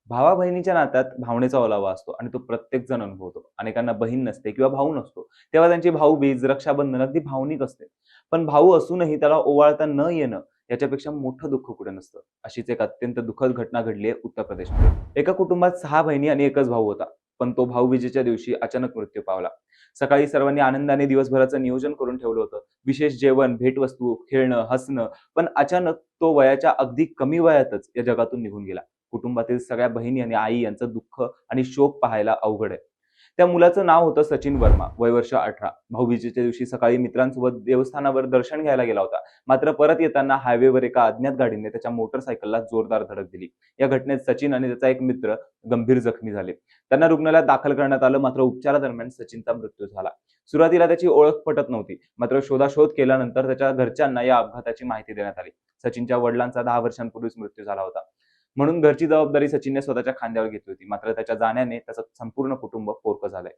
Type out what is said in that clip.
भावा बहिणीच्या नात्यात भावनेचा ओलावा असतो आणि तो प्रत्येक जण अनुभवतो. अनेकांना बहीण नसते किंवा भाऊ नसतो. तेव्हा त्यांची भाऊबीज, रक्षाबंधन अगदी भावनिक असते. पण भाऊ असूनही त्याला ओवाळता न येणं याच्यापेक्षा मोठं दुःख कुठे नसतं. अशीच एक अत्यंत दुःखद घटना घडली आहे उत्तर प्रदेशमध्ये. एका कुटुंबात 6 बहिणी आणि एकच भाऊ होता. पण तो भाऊबीजेच्या दिवशी अचानक मृत्यू पावला. सकाळी सर्वांनी आनंदाने दिवसभराचं नियोजन करून ठेवलं होतं. विशेष जेवण, भेटवस्तू, खेळणं, हसणं. पण अचानक तो वयाच्या अगदी कमी वयातच या जगातून निघून गेला. कुटुंबातील सगळ्या बहिणी आणि आई यांचं दुःख आणि शोक पाहायला अवघड आहे. त्या मुलाचं नाव होतं सचिन वर्मा, वय वर्ष 18. भाऊबीजेच्या दिवशी सकाळी मित्रांसोबत देवस्थानावर दर्शन घ्यायला गेला होता. मात्र परत येताना हायवेवर एका अज्ञात गाडीने त्याच्या मोटरसायकलला जोरदार धडक दिली. या घटनेत सचिन आणि त्याचा एक मित्र गंभीर जखमी झाले. त्यांना रुग्णालयात दाखल करण्यात आलं, मात्र उपचारादरम्यान सचिनचा मृत्यू झाला. सुरुवातीला त्याची ओळख पटत नव्हती, मात्र शोधाशोध केल्यानंतर त्याच्या घरच्यांना या अपघाताची माहिती देण्यात आली. सचिनच्या वडिलांचा 10 वर्षांपूर्वीच मृत्यू झाला होता. म्हणून घरची जबाबदारी सचिनने स्वतःच्या खांद्यावर घेतली होती. मात्र त्याच्या जाण्याने त्याचं संपूर्ण कुटुंब पोरकं झालंय.